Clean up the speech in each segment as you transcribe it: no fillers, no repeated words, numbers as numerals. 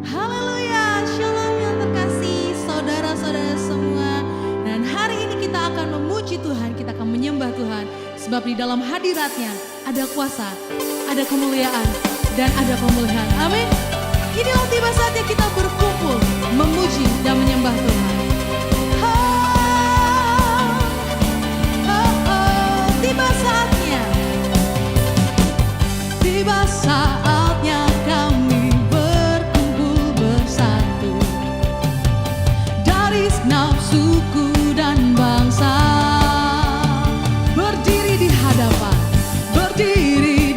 Haleluya, shalom yang terkasih saudara-saudara semua. Dan hari ini kita akan memuji Tuhan, kita akan menyembah Tuhan. Sebab di dalam hadiratnya ada kuasa, ada kemuliaan, dan ada pemulihan. Amin. Inilah tiba saatnya kita berkumpul, memuji dan menyembah Tuhan. Tiba saatnya, tiba saatnya kami berkumpul bersatu dari segenap suku dan bangsa, berdiri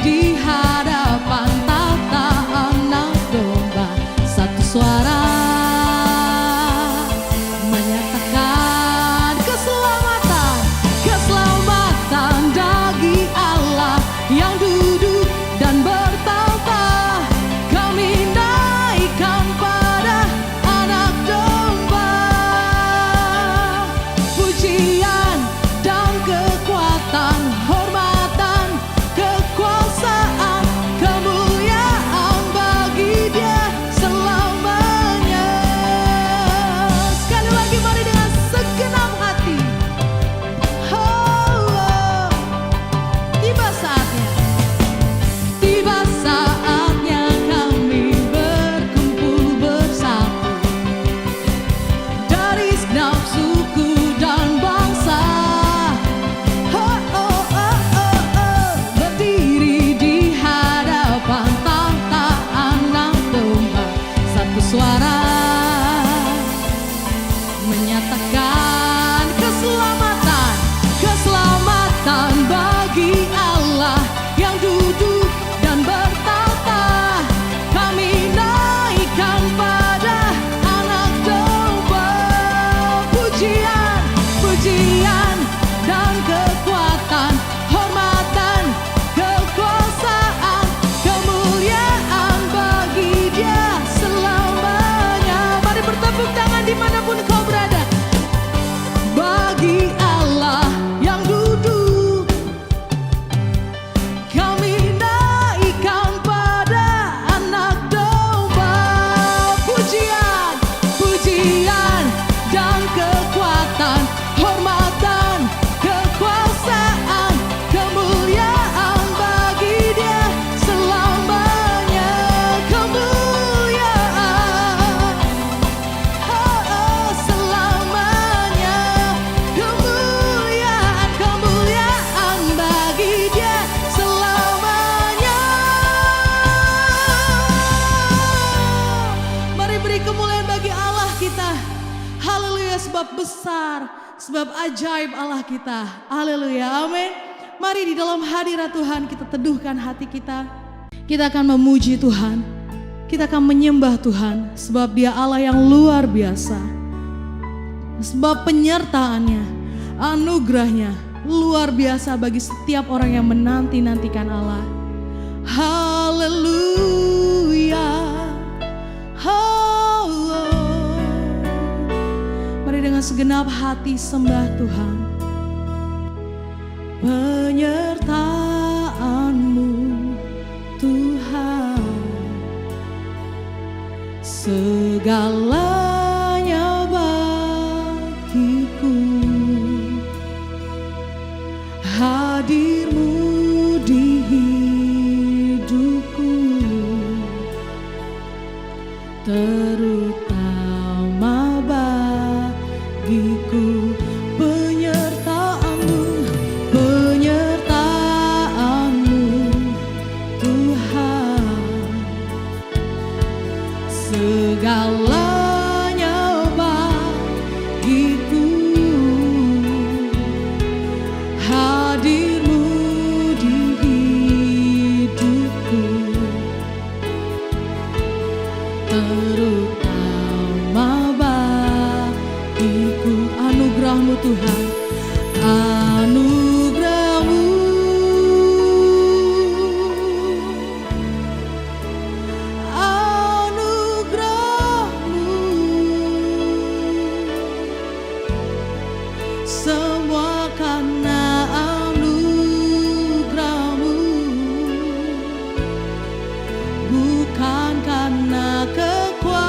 di hadapan tahta Anak Domba, satu suara menyatakan keselamatan, keselamatan bagi Allah yang duduk dan bertahta. Kami naikkan pada Anak Domba pujian dan kekuatan, hormatan, kekuasaan, kemuliaan bagi Dia selamanya. Sekali lagi mari dengan segenap hati. Tiba saatnya, tiba saatnya kami berkumpul bersatu dari segenap suku dan bangsa, berdiri di hadapan tahta Anak Domba, satu suara menyatakan keselamatan, keselamatan bagi Allah yang duduk dan bertahta. Kami naikkan pada Anak Domba pujian, pujian dan kekuatan, hormatan, kekuasaan, kemuliaan bagi Dia selamanya. Mari bertepuk tangan dimanapun kau berada. Bagi Allah yang duduk, kami naikkan pada Anak Domba pujian, pujian dan kekuatan, hormatan, kekuasaan, kemuliaan bagi Dia selamanya. Kemuliaan, selamanya. Kemuliaan, kemuliaan bagi Dia selamanya. Mari beri kemuliaan bagi Allah kita. Haleluya, sebab besar, sebab ajaib Allah kita. Haleluya, amin. Mari di dalam hadirat Tuhan kita teduhkan hati kita. Kita akan memuji Tuhan, kita akan menyembah Tuhan, sebab Dia Allah yang luar biasa. Sebab penyertaannya, anugerahnya luar biasa bagi setiap orang yang menanti-nantikan Allah. Haleluya. Mari dengan segenap hati sembah Tuhan. Penyertaan-Mu Tuhan, segalanya bagiku. Hadir-Mu di hidupku, terutama bagiku. Penyertaan-Mu, penyertaan-Mu Tuhan, segalanya bagiku. Hadir-Mu di hidupku, terutama bagiku. Anugerah-Mu Tuhan, anugerah-Mu, anugerah-Mu, semua karena anugerah-Mu, bukan karena kekuatan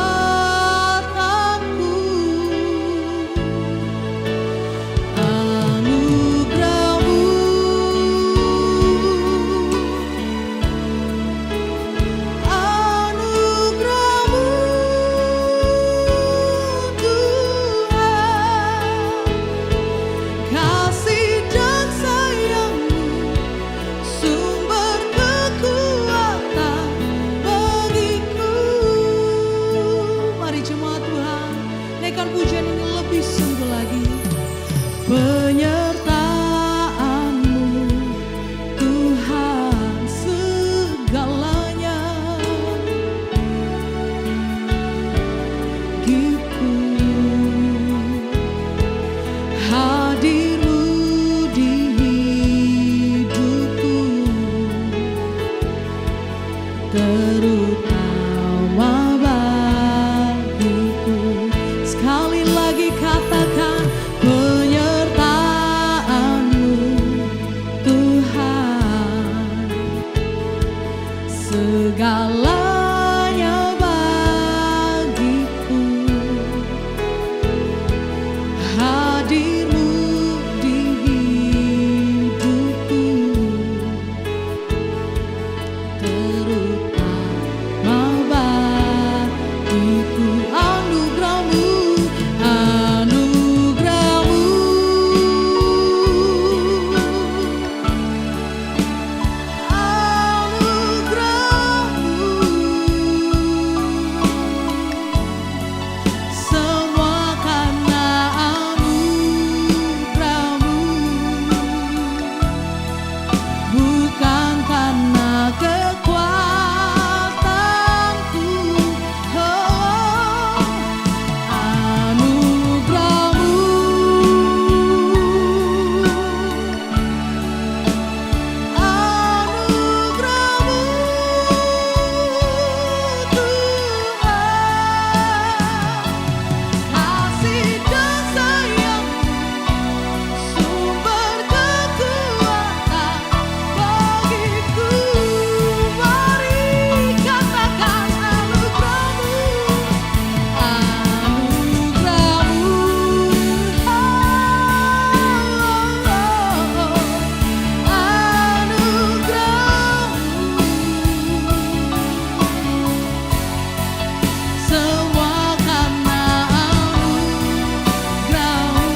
semua karena anugerah-Mu,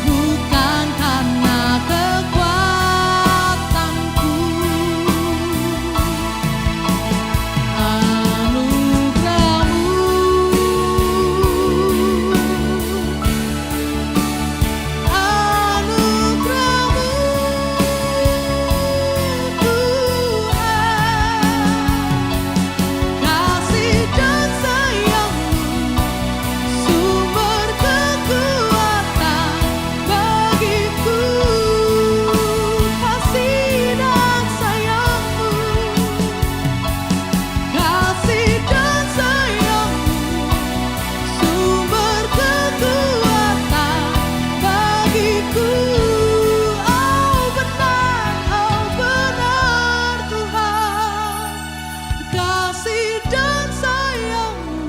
bukan karena kekuatanku. Kasih dan sayang-Mu, sumber kekuatan bagiku. Kasih dan sayang-Mu, kasih dan sayang-Mu, sumber kekuatan bagiku. Oh benar Tuhan, kasih dan sayang-Mu,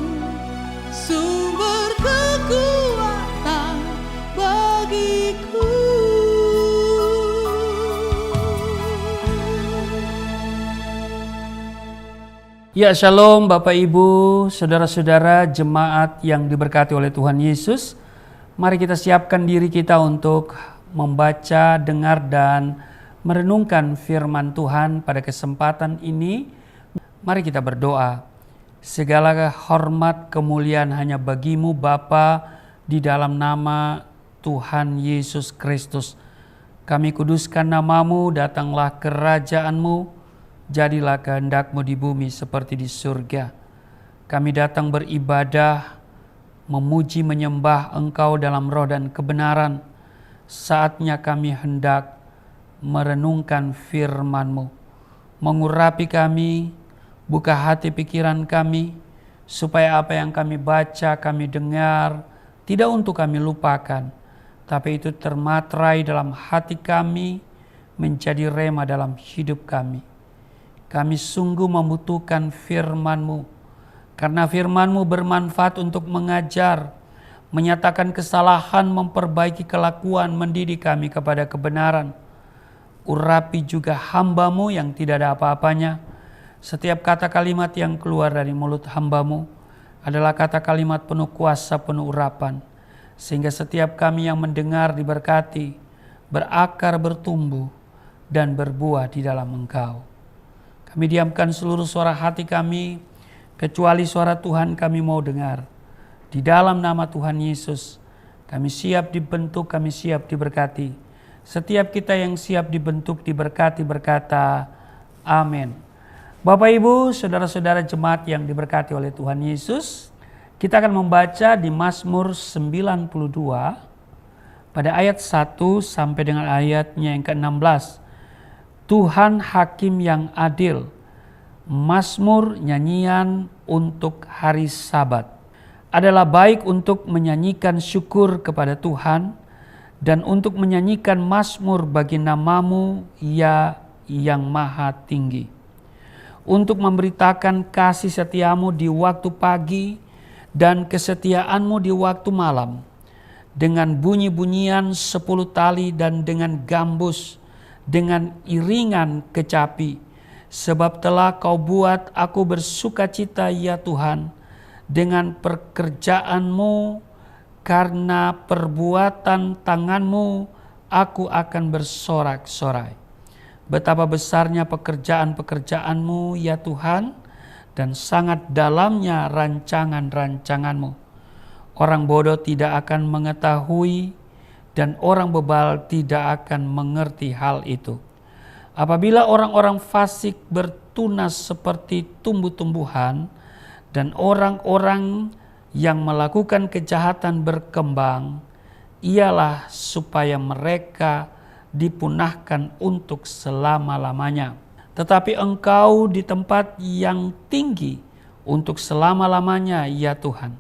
sumber kekuatan bagiku. Ya, shalom Bapak Ibu, saudara-saudara jemaat yang diberkati oleh Tuhan Yesus. Mari kita siapkan diri kita untuk membaca, dengar, dan merenungkan firman Tuhan pada kesempatan ini. Mari kita berdoa. Segala hormat kemuliaan hanya bagi-Mu Bapa, di dalam nama Tuhan Yesus Kristus. Kami kuduskan nama-Mu, datanglah kerajaan-Mu, jadilah kehendak-Mu di bumi seperti di surga. Kami datang beribadah, memuji menyembah Engkau dalam roh dan kebenaran. Saatnya kami hendak merenungkan firman-Mu. Mengurapi kami, buka hati pikiran kami, supaya apa yang kami baca, kami dengar, tidak untuk kami lupakan, tapi itu termaterai dalam hati kami, menjadi rema dalam hidup kami. Kami sungguh membutuhkan firman-Mu, karena firman-Mu bermanfaat untuk mengajar, menyatakan kesalahan, memperbaiki kelakuan, mendidik kami kepada kebenaran. Urapi juga hamba-Mu yang tidak ada apa-apanya. Setiap kata kalimat yang keluar dari mulut hamba-Mu adalah kata kalimat penuh kuasa, penuh urapan. Sehingga setiap kami yang mendengar diberkati, berakar, bertumbuh, dan berbuah di dalam Engkau. Kami diamkan seluruh suara hati kami, kecuali suara Tuhan kami mau dengar. Di dalam nama Tuhan Yesus, kami siap dibentuk, kami siap diberkati. Setiap kita yang siap dibentuk, diberkati, berkata, amin. Bapak Ibu, saudara-saudara jemaat yang diberkati oleh Tuhan Yesus, kita akan membaca di Mazmur 92 pada ayat 1 sampai dengan ayatnya yang ke-16. Tuhan hakim yang adil. Mazmur nyanyian untuk hari Sabat. Adalah baik untuk menyanyikan syukur kepada Tuhan dan untuk menyanyikan mazmur bagi nama-Mu, ya yang maha tinggi. Untuk memberitakan kasih setia-Mu di waktu pagi dan kesetiaan-Mu di waktu malam. Dengan bunyi-bunyian 10 tali dan dengan gambus, dengan iringan kecapi, sebab telah Kau buat aku bersuka cita ya Tuhan, dengan pekerjaan-Mu, karena perbuatan tangan-Mu aku akan bersorak-sorai. Betapa besarnya pekerjaan-pekerjaan-Mu ya Tuhan, dan sangat dalamnya rancangan-rancangan-Mu. Orang bodoh tidak akan mengetahui, dan orang bebal tidak akan mengerti hal itu. Apabila orang-orang fasik bertunas seperti tumbuh-tumbuhan, dan orang-orang yang melakukan kejahatan berkembang, ialah supaya mereka dipunahkan untuk selama-lamanya. Tetapi Engkau di tempat yang tinggi untuk selama-lamanya ya Tuhan.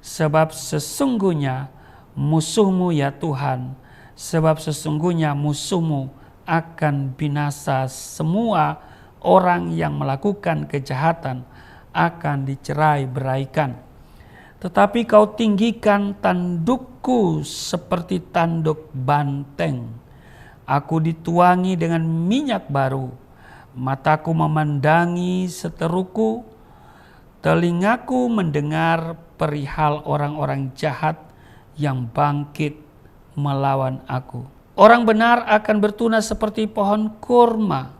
Sebab sesungguhnya musuh-Mu ya Tuhan, sebab sesungguhnya musuh-Mu akan binasa. Semua orang yang melakukan kejahatan akan dicerai-beraikan. Tetapi Kau tinggikan tandukku seperti tanduk banteng. Aku dituangi dengan minyak baru. Mataku memandangi seteruku, Telingaku mendengar perihal orang-orang jahat yang bangkit melawan aku. Orang benar akan bertunas seperti pohon kurma,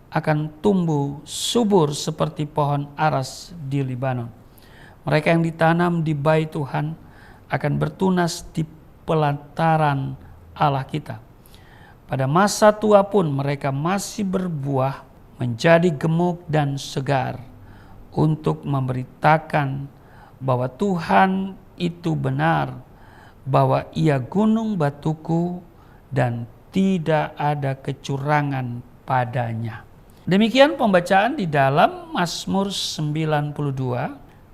akan tumbuh subur seperti pohon aras di Libanon. Mereka yang ditanam di bait Tuhan akan bertunas di pelataran Allah kita. Pada masa tua pun mereka masih berbuah, menjadi gemuk dan segar, untuk memberitakan bahwa Tuhan itu benar, bahwa Ia gunung batuku dan tidak ada kecurangan padanya. Demikian pembacaan di dalam Mazmur 92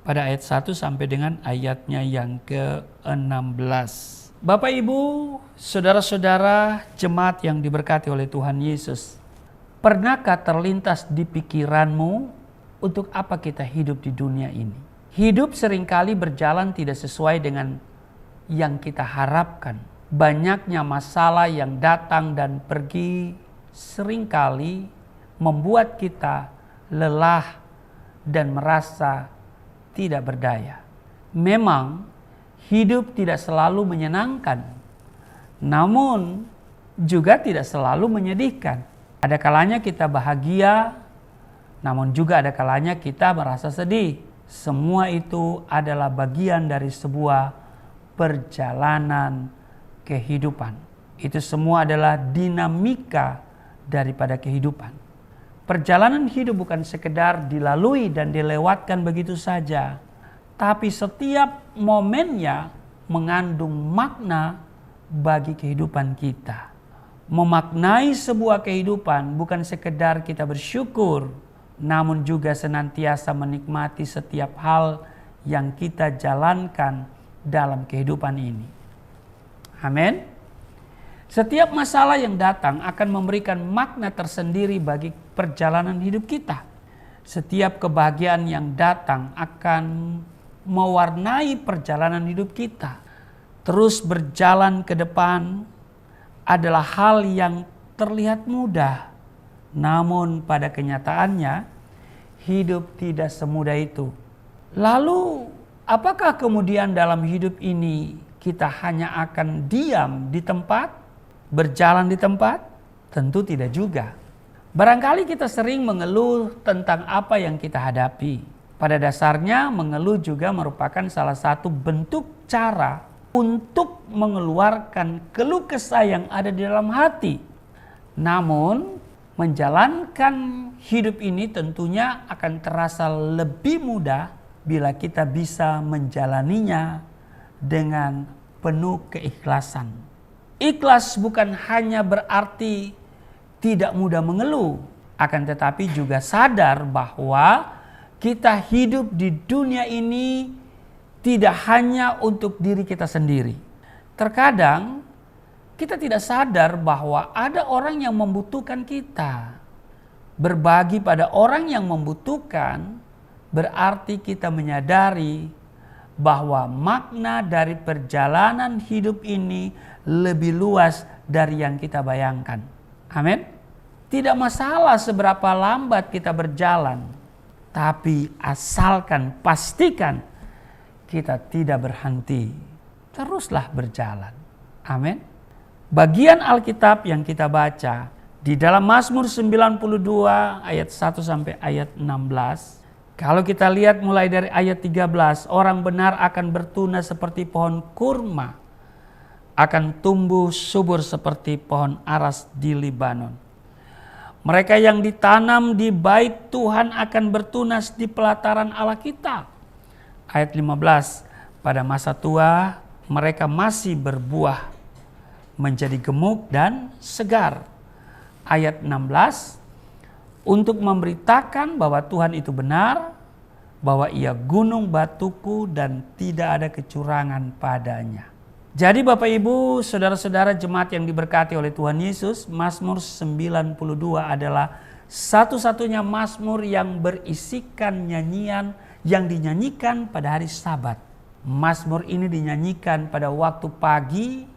pada ayat 1 sampai dengan ayatnya yang ke-16. Bapak, Ibu, saudara-saudara jemaat yang diberkati oleh Tuhan Yesus, pernahkah terlintas di pikiranmu untuk apa kita hidup di dunia ini? Hidup seringkali berjalan tidak sesuai dengan yang kita harapkan. Banyaknya masalah yang datang dan pergi seringkali membuat kita lelah dan merasa tidak berdaya. Memang hidup tidak selalu menyenangkan, namun juga tidak selalu menyedihkan. Ada kalanya kita bahagia, namun juga ada kalanya kita merasa sedih. Semua itu adalah bagian dari sebuah perjalanan kehidupan. Itu semua adalah dinamika daripada kehidupan. Perjalanan hidup bukan sekedar dilalui dan dilewatkan begitu saja, tapi setiap momennya mengandung makna bagi kehidupan kita. Memaknai sebuah kehidupan bukan sekedar kita bersyukur, namun juga senantiasa menikmati setiap hal yang kita jalankan dalam kehidupan ini. Amin. Setiap masalah yang datang akan memberikan makna tersendiri bagi perjalanan hidup kita. Setiap kebahagiaan yang datang akan mewarnai perjalanan hidup kita. Terus berjalan ke depan adalah hal yang terlihat mudah, namun pada kenyataannya hidup tidak semudah itu. Lalu apakah kemudian dalam hidup ini kita hanya akan diam di tempat, berjalan di tempat? Tentu tidak juga. Barangkali kita sering mengeluh tentang apa yang kita hadapi. Pada dasarnya mengeluh juga merupakan salah satu bentuk cara untuk mengeluarkan keluh kesah yang ada di dalam hati. Namun menjalankan hidup ini tentunya akan terasa lebih mudah bila kita bisa menjalaninya dengan penuh keikhlasan. Ikhlas bukan hanya berarti tidak mudah mengeluh, akan tetapi juga sadar bahwa kita hidup di dunia ini tidak hanya untuk diri kita sendiri. Terkadang kita tidak sadar bahwa ada orang yang membutuhkan kita. Berbagi pada orang yang membutuhkan berarti kita menyadari bahwa makna dari perjalanan hidup ini lebih luas dari yang kita bayangkan. Amin. Tidak masalah seberapa lambat kita berjalan, tapi asalkan pastikan kita tidak berhenti, teruslah berjalan. Amin. Bagian Alkitab yang kita baca di dalam Mazmur 92 ayat 1 sampai ayat 16. Kalau kita lihat mulai dari ayat 13, orang benar akan bertunas seperti pohon kurma, akan tumbuh subur seperti pohon aras di Libanon. Mereka yang ditanam di bait Tuhan akan bertunas di pelataran Allah kita. Ayat 15, pada masa tua mereka masih berbuah, menjadi gemuk dan segar. Ayat 16, untuk memberitakan bahwa Tuhan itu benar, bahwa Ia gunung batuku dan tidak ada kecurangan padanya. Jadi Bapak Ibu, saudara-saudara jemaat yang diberkati oleh Tuhan Yesus, Mazmur 92 adalah satu-satunya mazmur yang berisikan nyanyian yang dinyanyikan pada hari Sabat. Mazmur ini dinyanyikan pada waktu pagi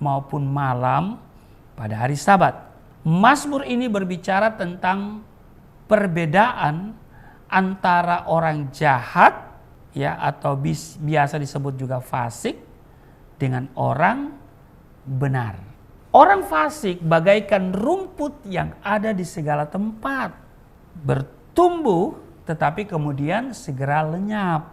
maupun malam pada hari Sabat. Mazmur ini berbicara tentang perbedaan antara orang jahat ya atau biasa disebut juga fasik dengan orang benar. Orang fasik bagaikan rumput yang ada di segala tempat, bertumbuh tetapi kemudian segera lenyap.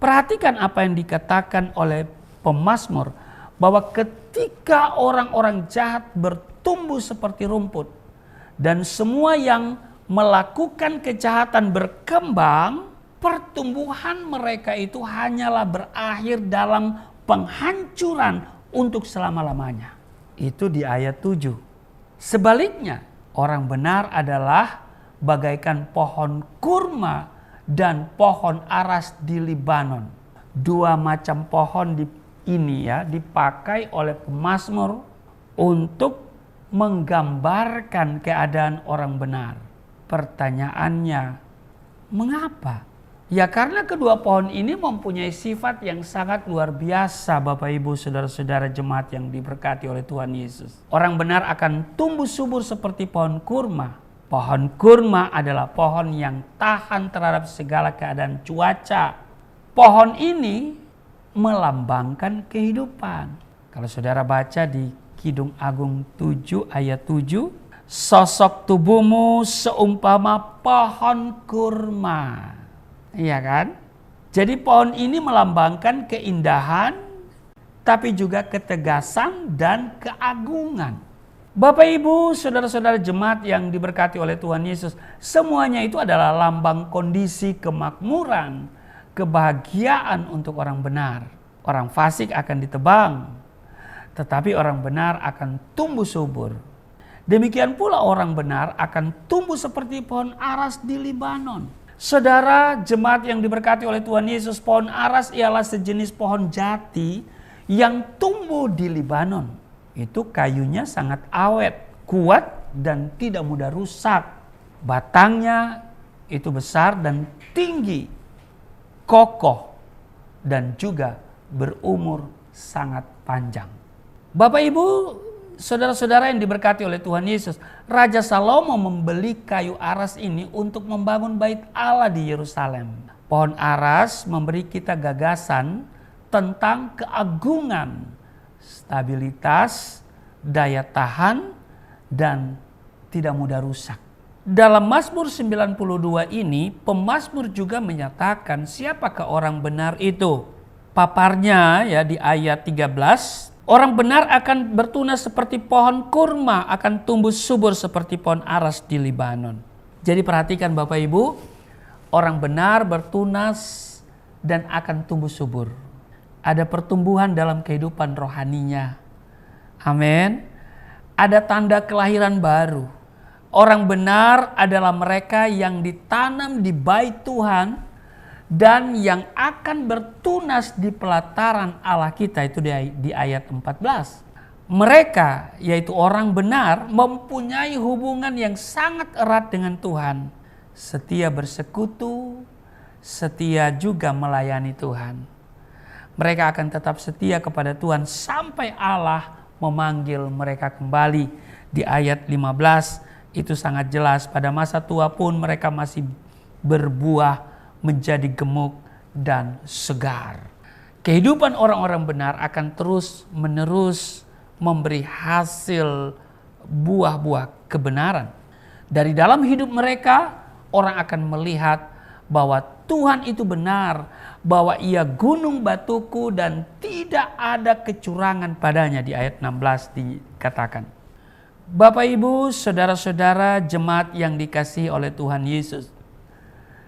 Perhatikan apa yang dikatakan oleh pemazmur, bahwa ketika orang-orang jahat bertumbuh seperti rumput dan semua yang melakukan kejahatan berkembang, pertumbuhan mereka itu hanyalah berakhir dalam penghancuran untuk selama-lamanya. Itu di ayat 7. Sebaliknya, orang benar adalah bagaikan pohon kurma dan pohon aras di Libanon. Dua macam pohon ini ya dipakai oleh pemazmur untuk menggambarkan keadaan orang benar. Pertanyaannya, mengapa? Ya karena kedua pohon ini mempunyai sifat yang sangat luar biasa, Bapak Ibu saudara-saudara jemaat yang diberkati oleh Tuhan Yesus. Orang benar akan tumbuh subur seperti pohon kurma. Pohon kurma adalah pohon yang tahan terhadap segala keadaan cuaca. Pohon ini melambangkan kehidupan. Kalau saudara baca di Kidung Agung 7 ayat 7, sosok tubuhmu seumpama pohon kurma. Iya kan? Jadi pohon ini melambangkan keindahan, tapi juga ketegasan dan keagungan. Bapak Ibu, saudara-saudara jemaat yang diberkati oleh Tuhan Yesus, semuanya itu adalah lambang kondisi kemakmuran, kebahagiaan untuk orang benar. Orang fasik akan ditebang, tetapi orang benar akan tumbuh subur. Demikian pula orang benar akan tumbuh seperti pohon aras di Libanon. Saudara jemaat yang diberkati oleh Tuhan Yesus, pohon aras ialah sejenis pohon jati yang tumbuh di Libanon. Itu kayunya sangat awet, kuat dan tidak mudah rusak. Batangnya itu besar dan tinggi, kokoh dan juga berumur sangat panjang. Bapak Ibu, saudara-saudara yang diberkati oleh Tuhan Yesus, Raja Salomo membeli kayu aras ini untuk membangun bait Allah di Yerusalem. Pohon aras memberi kita gagasan tentang keagungan, stabilitas, daya tahan, dan tidak mudah rusak. Dalam Mazmur 92 ini, pemazmur juga menyatakan siapakah orang benar itu. Paparnya ya di ayat 13, orang benar akan bertunas seperti pohon kurma, akan tumbuh subur seperti pohon aras di Libanon. Jadi perhatikan Bapak Ibu, orang benar bertunas dan akan tumbuh subur. Ada pertumbuhan dalam kehidupan rohaninya. Amin. Ada tanda kelahiran baru. Orang benar adalah mereka yang ditanam di bait Tuhan dan yang akan bertunas di pelataran Allah kita, itu di ayat 14. Mereka, yaitu orang benar, mempunyai hubungan yang sangat erat dengan Tuhan. Setia bersekutu, setia juga melayani Tuhan. Mereka akan tetap setia kepada Tuhan sampai Allah memanggil mereka kembali. Di ayat 15 itu sangat jelas, pada masa tua pun mereka masih berbuah menjadi gemuk dan segar. Kehidupan orang-orang benar akan terus menerus memberi hasil buah-buah kebenaran. Dari dalam hidup mereka, orang akan melihat bahwa Tuhan itu benar, bahwa Ia gunung batuku dan tidak ada kecurangan padanya. Di ayat 16 dikatakan. Bapak Ibu, saudara-saudara jemaat yang dikasihi oleh Tuhan Yesus,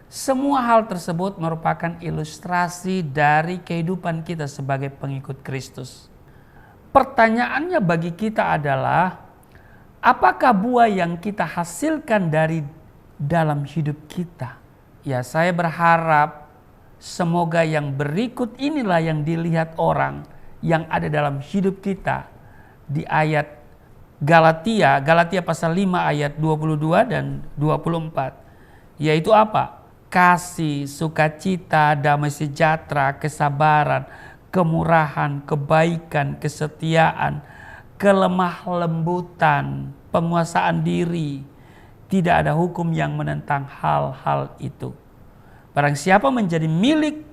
semua hal tersebut merupakan ilustrasi dari kehidupan kita sebagai pengikut Kristus. Pertanyaannya bagi kita adalah, apakah buah yang kita hasilkan dari dalam hidup kita? Ya, saya berharap semoga yang berikut inilah yang dilihat orang yang ada dalam hidup kita. Di ayat Galatia pasal 5 ayat 22 dan 24. Yaitu apa? Kasih, sukacita, damai sejahtera, kesabaran, kemurahan, kebaikan, kesetiaan, kelemah lembutan, penguasaan diri. Tidak ada hukum yang menentang hal-hal itu. Barang siapa menjadi milik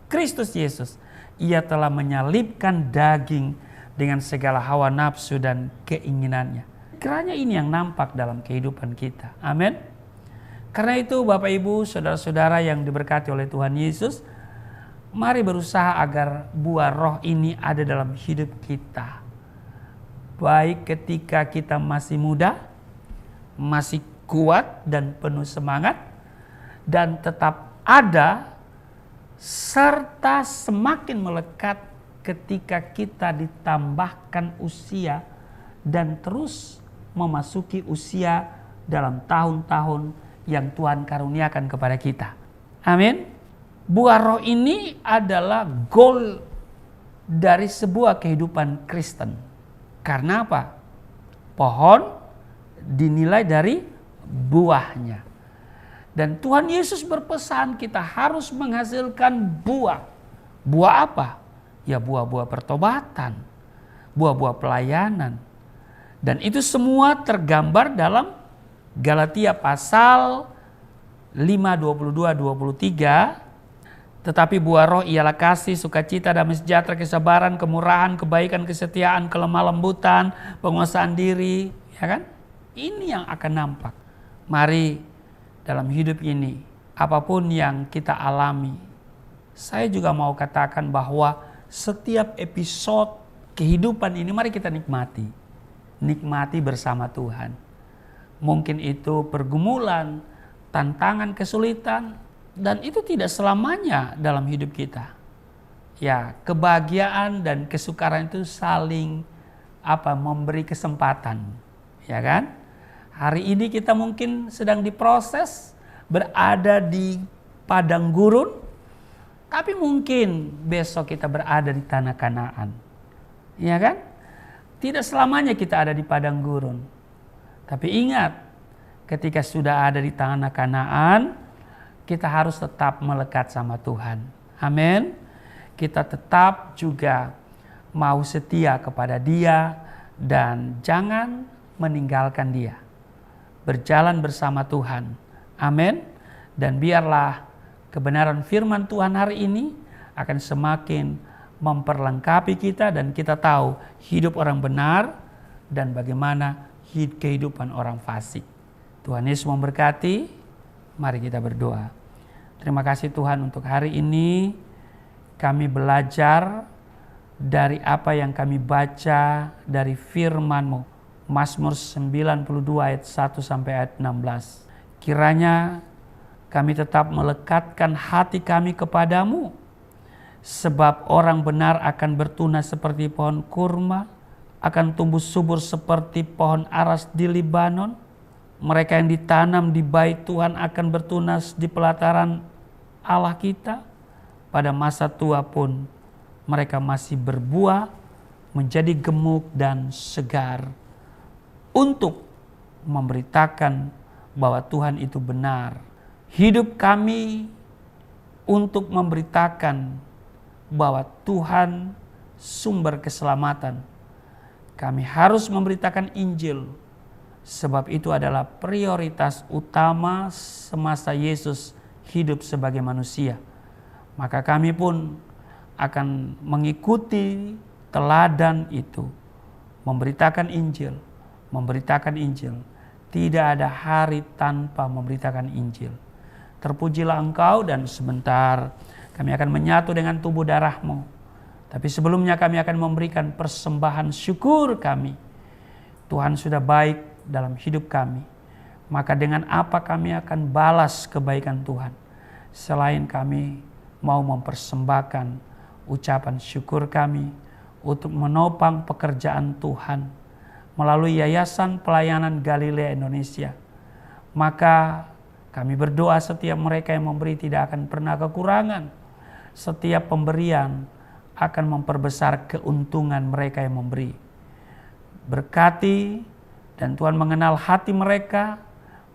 Kristus Yesus, ia telah menyalibkan daging dengan segala hawa nafsu dan keinginannya. Kiranya ini yang nampak dalam kehidupan kita. Amin. Karena itu Bapak Ibu, saudara-saudara yang diberkati oleh Tuhan Yesus, mari berusaha agar buah roh ini ada dalam hidup kita. Baik ketika kita masih muda, masih kuat dan penuh semangat, dan tetap ada, serta semakin melekat ketika kita ditambahkan usia dan terus memasuki usia dalam tahun-tahun yang Tuhan karuniakan kepada kita. Amin. Buah roh ini adalah goal dari sebuah kehidupan Kristen. Karena apa? Pohon dinilai dari buahnya. Dan Tuhan Yesus berpesan kita harus menghasilkan buah. Buah apa? Ya buah-buah pertobatan, buah-buah pelayanan. Dan itu semua tergambar dalam Galatia pasal 5:22-23. Tetapi buah roh ialah kasih, sukacita, damai sejahtera, kesabaran, kemurahan, kebaikan, kesetiaan, kelemah lembutan, penguasaan diri, ya kan? Ini yang akan nampak. Mari dalam hidup ini, apapun yang kita alami, saya juga mau katakan bahwa setiap episode kehidupan ini mari kita nikmati. Nikmati bersama Tuhan. Mungkin itu pergumulan, tantangan, kesulitan, dan itu tidak selamanya dalam hidup kita. Ya, kebahagiaan dan kesukaran itu saling memberi kesempatan, ya kan? Hari ini kita mungkin sedang diproses, berada di padang gurun, tapi mungkin besok kita berada di tanah Kanaan. Ya kan? Tidak selamanya kita ada di padang gurun. Tapi ingat, ketika sudah ada di tanah Kanaan, kita harus tetap melekat sama Tuhan. Amin. Kita tetap juga mau setia kepada Dia dan jangan meninggalkan Dia. Berjalan bersama Tuhan. Amin. Dan biarlah kebenaran firman Tuhan hari ini akan semakin memperlengkapi kita dan kita tahu hidup orang benar dan bagaimana kehidupan orang fasik. Tuhan Yesus memberkati. Mari kita berdoa. Terima kasih Tuhan untuk hari ini kami belajar dari apa yang kami baca dari firman-Mu. Mazmur 92 ayat 1 sampai ayat 16. Kiranya kami tetap melekatkan hati kami kepadamu. Sebab orang benar akan bertunas seperti pohon kurma, akan tumbuh subur seperti pohon aras di Libanon. Mereka yang ditanam di bait Tuhan akan bertunas di pelataran Allah kita. Pada masa tua pun mereka masih berbuah, menjadi gemuk dan segar. Untuk memberitakan bahwa Tuhan itu benar. Hidup kami untuk memberitakan bahwa Tuhan sumber keselamatan. Kami harus memberitakan Injil. Sebab itu adalah prioritas utama semasa Yesus hidup sebagai manusia. Maka kami pun akan mengikuti teladan itu. Memberitakan Injil. Memberitakan Injil. Tidak ada hari tanpa memberitakan Injil. Terpujilah Engkau dan sebentar kami akan menyatu dengan tubuh darah-Mu. Tapi sebelumnya kami akan memberikan persembahan syukur kami. Tuhan sudah baik dalam hidup kami. Maka dengan apa kami akan balas kebaikan Tuhan? Selain kami mau mempersembahkan ucapan syukur kami untuk menopang pekerjaan Tuhan melalui Yayasan Pelayanan Galilea Indonesia. Maka kami berdoa setiap mereka yang memberi tidak akan pernah kekurangan. Setiap pemberian akan memperbesar keuntungan mereka yang memberi. Berkati dan Tuhan mengenal hati mereka.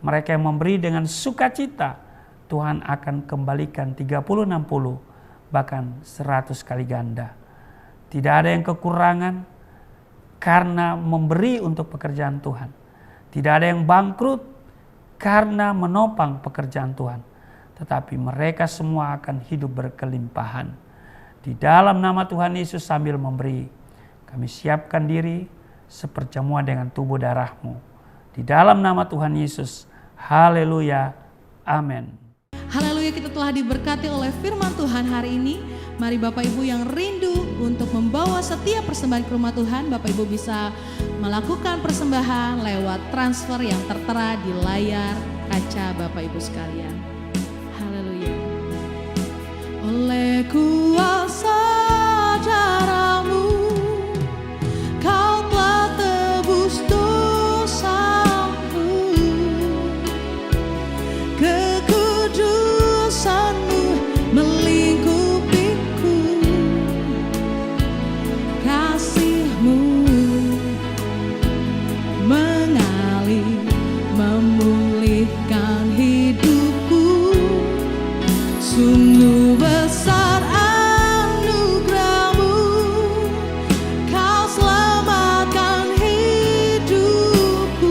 Mereka yang memberi dengan sukacita, Tuhan akan kembalikan 30, 60, bahkan 100 kali ganda. Tidak ada yang kekurangan karena memberi untuk pekerjaan Tuhan. Tidak ada yang bangkrut karena menopang pekerjaan Tuhan. tetapi mereka semua akan hidup berkelimpahan. Di dalam nama Tuhan Yesus sambil memberi, kami siapkan diri seperjamuan dengan tubuh darah-Mu. Di dalam nama Tuhan Yesus, haleluya, amin. Haleluya, kita telah diberkati oleh firman Tuhan hari ini. Mari Bapak Ibu yang rindu untuk membawa setiap persembahan ke rumah Tuhan, Bapak Ibu bisa melakukan persembahan lewat transfer yang tertera di layar kaca Bapak Ibu sekalian. Haleluya. Oleh kuasa darah-Mu, Kau telah tebus dosaku. Kekudusan-Mu melingkupiku, kasih-Mu mengalir memulihkan hidupku. Sungguh besar anugerah-Mu, Kau selamatkan hidupku.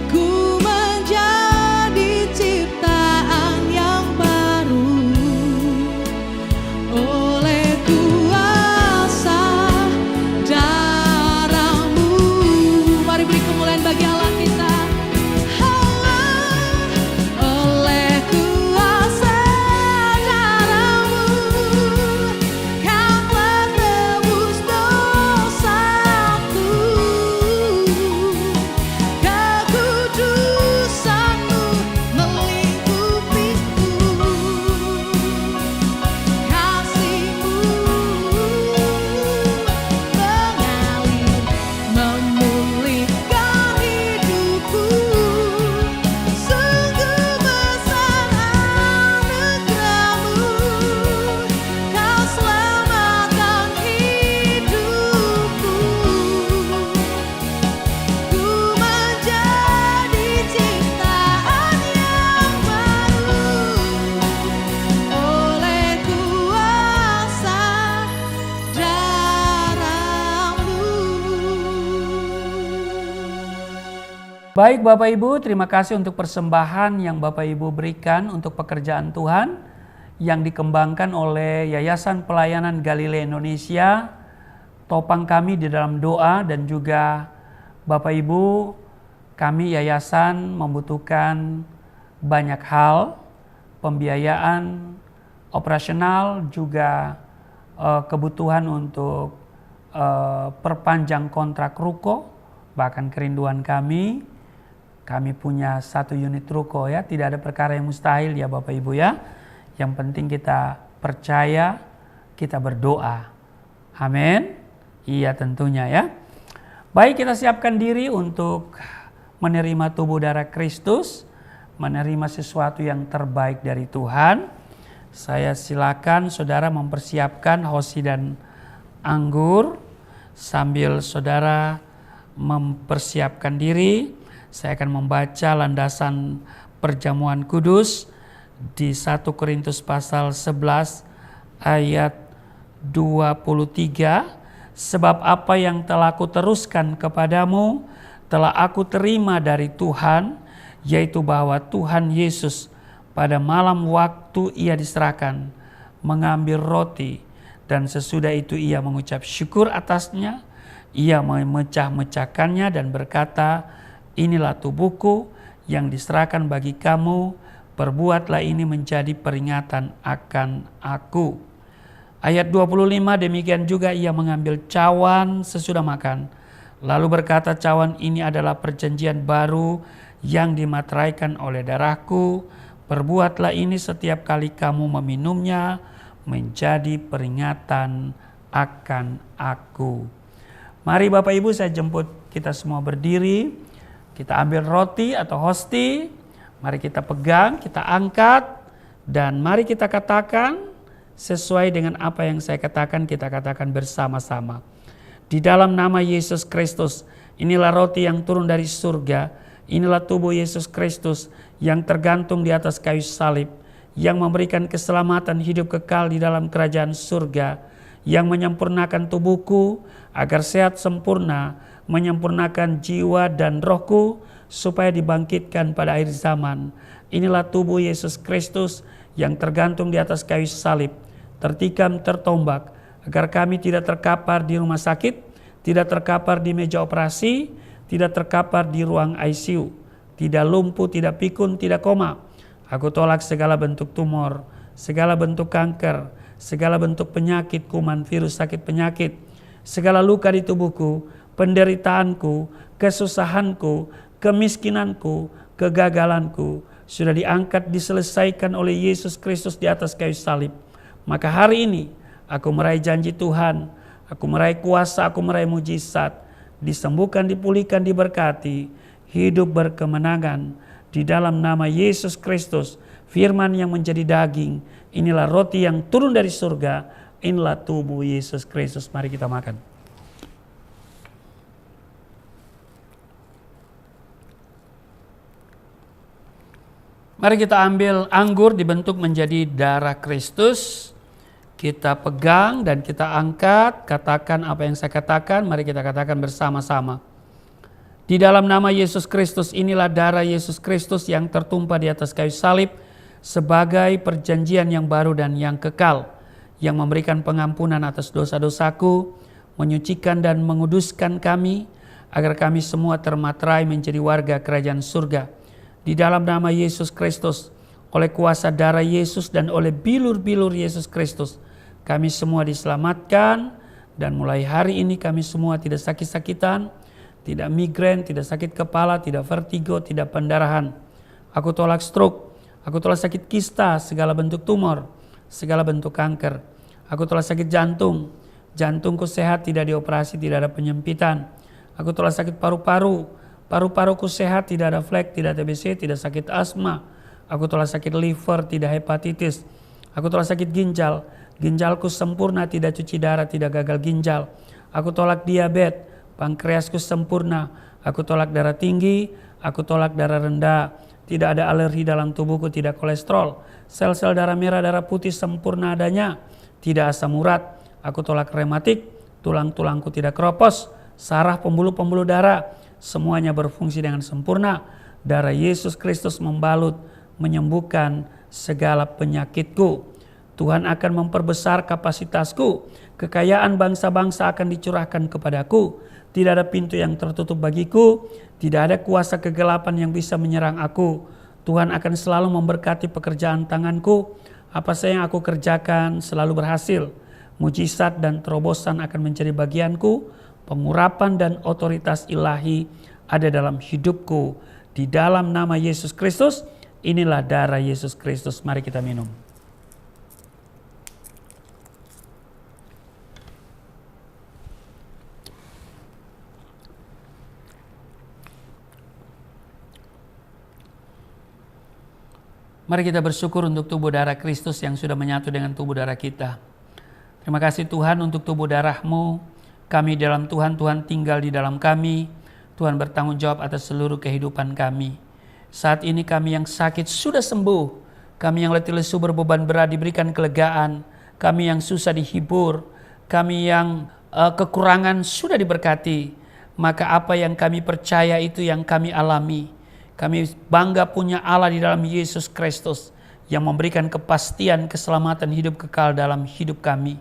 Ku menjadi ciptaan yang baru oleh kuasa darah-Mu. Mari beri kemuliaan bagi Allah kita. Oleh kuasa darah-Mu, Kau telah tebus dosaku. Kekudusan-Mu melingkupiku, kasih-Mu mengalir memulihkan hidupku. Sungguh besar anugerah-Mu, Kau selamatkan hidupku. Ku menjadi ciptaan yang baru oleh kuasa darah-Mu. Baik Bapak Ibu, terima kasih untuk persembahan yang Bapak Ibu berikan untuk pekerjaan Tuhan yang dikembangkan oleh Yayasan Pelayanan Galilea Indonesia. Topang kami di dalam doa, dan juga Bapak Ibu, kami yayasan membutuhkan banyak hal, pembiayaan operasional, juga kebutuhan untuk perpanjang kontrak ruko. Bahkan kerinduan kami punya 1 unit ruko ya, tidak ada perkara yang mustahil ya Bapak Ibu ya. Yang penting kita percaya, kita berdoa. Amin. Iya tentunya ya. Baik, kita siapkan diri untuk menerima tubuh darah Kristus, menerima sesuatu yang terbaik dari Tuhan. Saya silakan saudara mempersiapkan hosi dan anggur sambil saudara mempersiapkan diri. Saya akan membaca landasan perjamuan kudus di 1 Korintus pasal 11 ayat 23. Sebab apa yang telah aku teruskan kepadamu telah aku terima dari Tuhan, yaitu bahwa Tuhan Yesus pada malam waktu ia diserahkan mengambil roti, dan sesudah itu ia mengucap syukur atasnya, ia memecah-mecahkannya dan berkata, inilah tubuhku yang diserahkan bagi kamu, perbuatlah ini menjadi peringatan akan aku. Ayat 25, demikian juga ia mengambil cawan sesudah makan, lalu berkata, cawan ini adalah perjanjian baru yang dimateraikan oleh darahku, perbuatlah ini setiap kali kamu meminumnya menjadi peringatan akan aku. Mari Bapak Ibu, saya jemput kita semua berdiri. Kita ambil roti atau hosti, mari kita pegang, kita angkat, dan mari kita katakan sesuai dengan apa yang saya katakan, kita katakan bersama-sama. Di dalam nama Yesus Kristus, inilah roti yang turun dari surga, inilah tubuh Yesus Kristus yang tergantung di atas kayu salib, yang memberikan keselamatan hidup kekal di dalam kerajaan surga, yang menyempurnakan tubuhku agar sehat sempurna, menyempurnakan jiwa dan rohku supaya dibangkitkan pada akhir zaman. Inilah tubuh Yesus Kristus yang tergantung di atas kayu salib, tertikam, tertombak, agar kami tidak terkapar di rumah sakit, tidak terkapar di meja operasi, tidak terkapar di ruang ICU, tidak lumpuh, tidak pikun, tidak koma. Aku tolak segala bentuk tumor, segala bentuk kanker, segala bentuk penyakit, kuman, virus, sakit penyakit, segala luka di tubuhku, penderitaanku, kesusahanku, kemiskinanku, kegagalanku, sudah diangkat, diselesaikan oleh Yesus Kristus di atas kayu salib. Maka hari ini aku meraih janji Tuhan, aku meraih kuasa, aku meraih mujizat, disembuhkan, dipulihkan, diberkati, hidup berkemenangan di dalam nama Yesus Kristus. Firman yang menjadi daging, inilah roti yang turun dari surga, inilah tubuh Yesus Kristus. Mari kita makan. Mari kita ambil anggur dibentuk menjadi darah Kristus. Kita pegang dan kita angkat, katakan apa yang saya katakan, mari kita katakan bersama-sama. Di dalam nama Yesus Kristus, inilah darah Yesus Kristus yang tertumpah di atas kayu salib sebagai perjanjian yang baru dan yang kekal, yang memberikan pengampunan atas dosa-dosaku, menyucikan dan menguduskan kami, agar kami semua termaterai menjadi warga kerajaan surga. Di dalam nama Yesus Kristus, oleh kuasa darah Yesus dan oleh bilur-bilur Yesus Kristus, kami semua diselamatkan, dan mulai hari ini kami semua tidak sakit-sakitan, tidak migrain, tidak sakit kepala, tidak vertigo, tidak pendarahan. Aku tolak stroke, aku tolak sakit kista, segala bentuk tumor, segala bentuk kanker. Aku tolak sakit jantung, jantungku sehat, tidak dioperasi, tidak ada penyempitan. Aku tolak sakit paru-paru, paru-paruku sehat, tidak ada flek, tidak TBC, tidak sakit asma. Aku tolak sakit liver, tidak hepatitis. Aku tolak sakit ginjal, ginjalku sempurna, tidak cuci darah, tidak gagal ginjal. Aku tolak diabetes, pankreasku sempurna. Aku tolak darah tinggi, aku tolak darah rendah. Tidak ada alergi dalam tubuhku, tidak kolesterol. Sel-sel darah merah, darah putih sempurna adanya. Tidak asam urat. Aku tolak rematik, tulang-tulangku tidak keropos. Saraf, pembuluh-pembuluh darah, semuanya berfungsi dengan sempurna. Darah Yesus Kristus membalut, menyembuhkan segala penyakitku. Tuhan akan memperbesar kapasitasku. Kekayaan bangsa-bangsa akan dicurahkan kepadaku. Tidak ada pintu yang tertutup bagiku. Tidak ada kuasa kegelapan yang bisa menyerang aku. Tuhan akan selalu memberkati pekerjaan tanganku. Apa saja yang aku kerjakan selalu berhasil. Mujizat dan terobosan akan menjadi bagianku. Pengurapan dan otoritas ilahi ada dalam hidupku. Di dalam nama Yesus Kristus, inilah darah Yesus Kristus. Mari kita minum. Mari kita bersyukur untuk tubuh darah Kristus yang sudah menyatu dengan tubuh darah kita. Terima kasih Tuhan untuk tubuh darah-Mu. Kami dalam Tuhan, Tuhan tinggal di dalam kami. Tuhan bertanggung jawab atas seluruh kehidupan kami. Saat ini kami yang sakit sudah sembuh. Kami yang letih lesu berbeban berat diberikan kelegaan. Kami yang susah dihibur. Kami yang kekurangan sudah diberkati. Maka apa yang kami percaya itu yang kami alami. Kami bangga punya Allah di dalam Yesus Kristus yang memberikan kepastian keselamatan hidup kekal dalam hidup kami.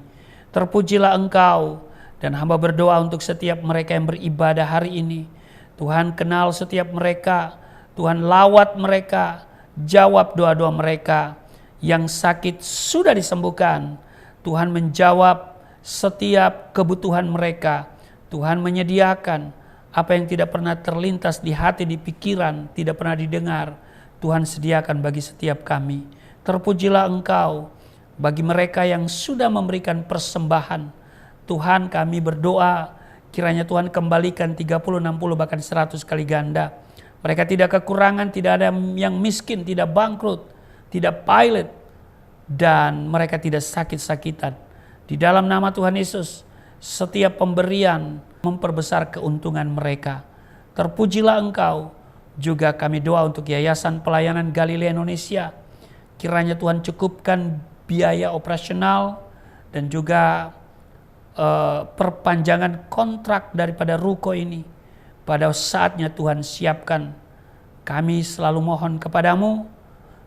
Terpujilah Engkau. Dan hamba berdoa untuk setiap mereka yang beribadah hari ini. Tuhan kenal setiap mereka. Tuhan lawat mereka. Jawab doa-doa mereka. Yang sakit sudah disembuhkan. Tuhan menjawab setiap kebutuhan mereka. Tuhan menyediakan apa yang tidak pernah terlintas di hati, di pikiran, tidak pernah didengar. Tuhan sediakan bagi setiap kami. Terpujilah Engkau bagi mereka yang sudah memberikan persembahan. Tuhan, kami berdoa kiranya Tuhan kembalikan 30, 60 bahkan 100 kali ganda. Mereka tidak kekurangan, tidak ada yang miskin, tidak bangkrut, tidak pilot, dan mereka tidak sakit-sakitan. Di dalam nama Tuhan Yesus, setiap pemberian memperbesar keuntungan mereka. Terpujilah Engkau. Juga kami doa untuk Yayasan Pelayanan Galilea Indonesia. Kiranya Tuhan cukupkan biaya operasional dan juga perpanjangan kontrak daripada ruko ini. Pada saatnya Tuhan siapkan Kami selalu mohon kepadamu,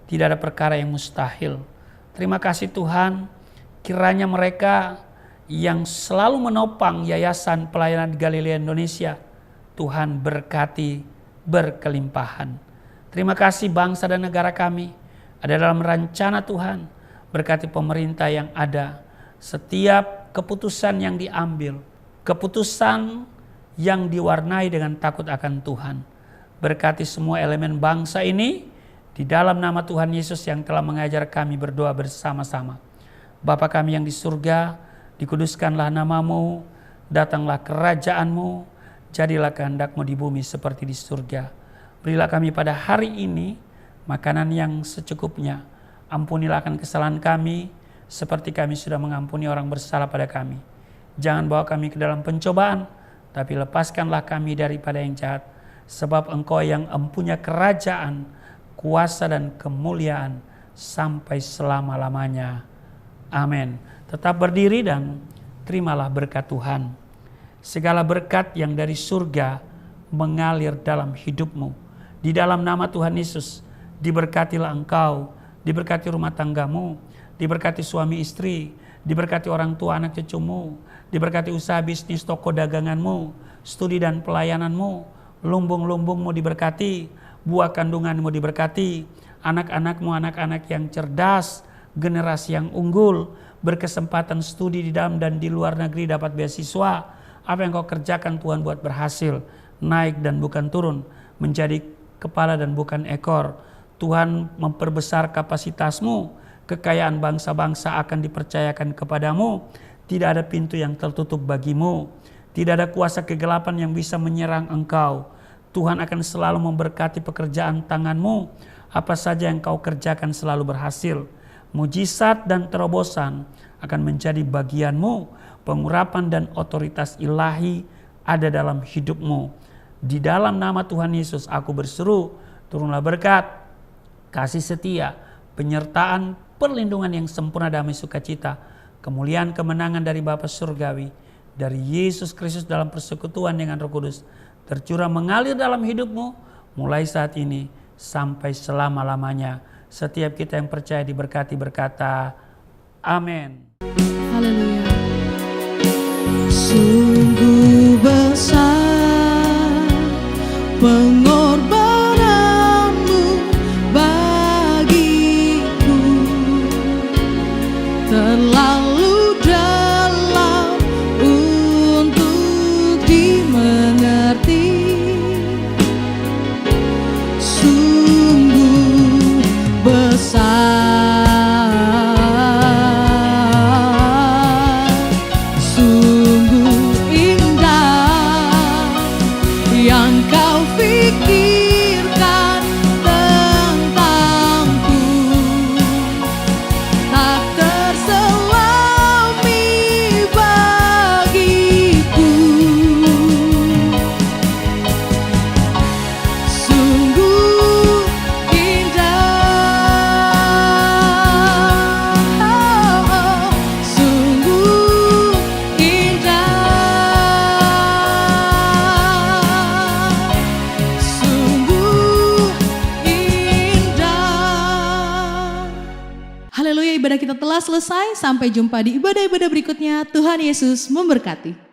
tidak ada perkara yang mustahil. Terima kasih Tuhan, kiranya mereka yang selalu menopang Yayasan Pelayanan Galilea Indonesia, Tuhan berkati berkelimpahan. Terima kasih bangsa dan negara kami ada dalam rencana Tuhan. Berkati pemerintah yang ada, setiap keputusan yang diambil, keputusan yang diwarnai dengan takut akan Tuhan. Berkati semua elemen bangsa ini di dalam nama Tuhan Yesus yang telah mengajar kami berdoa bersama-sama. Bapa kami yang di surga, dikuduskanlah namamu, datanglah kerajaanmu, jadilah kehendak-Mu di bumi seperti di surga. Berilah kami pada hari ini makanan yang secukupnya. Ampunilah akan kesalahan kami, seperti kami sudah mengampuni orang bersalah pada kami. Jangan bawa kami ke dalam pencobaan, tapi lepaskanlah kami daripada yang jahat. Sebab Engkau yang empunya kerajaan, kuasa dan kemuliaan sampai selama-lamanya. Amin. Tetap berdiri dan terimalah berkat Tuhan. Segala berkat yang dari surga mengalir dalam hidupmu. Di dalam nama Tuhan Yesus, diberkatilah engkau, diberkati rumah tanggamu, diberkati suami istri, diberkati orang tua anak cucumu, diberkati usaha bisnis toko daganganmu, studi dan pelayananmu, lumbung-lumbungmu diberkati, buah kandunganmu diberkati, anak-anakmu anak-anak yang cerdas, generasi yang unggul, berkesempatan studi di dalam dan di luar negeri dapat beasiswa. Apa yang kau kerjakan Tuhan buat berhasil, naik dan bukan turun, menjadi kepala dan bukan ekor. Tuhan memperbesar kapasitasmu, kekayaan bangsa-bangsa akan dipercayakan kepadamu, tidak ada pintu yang tertutup bagimu, tidak ada kuasa kegelapan yang bisa menyerang engkau. Tuhan akan selalu memberkati pekerjaan tanganmu, apa saja yang kau kerjakan selalu berhasil. Mujizat dan terobosan akan menjadi bagianmu, pengurapan dan otoritas ilahi ada dalam hidupmu. Di dalam nama Tuhan Yesus aku berseru, turunlah berkat, kasih setia, penyertaan, perlindungan yang sempurna, damai sukacita, kemuliaan kemenangan dari Bapa Surgawi, dari Yesus Kristus dalam persekutuan dengan Roh Kudus, tercurah mengalir dalam hidupmu, mulai saat ini sampai selama-lamanya. Setiap kita yang percaya diberkati berkata, amin. Haleluya. Sungguh besar pengorbananmu bagiku, terlalu dalam untuk dimengerti. Sungguh besar, sungguh indah yang kau pikirkan tentangku, tak terselami bagiku. Sungguh indah, sungguh indah, sungguh indah. Haleluya, ibadah kita telah selesai. Sampai jumpa di ibadah-ibadah berikutnya. Tuhan Yesus memberkati.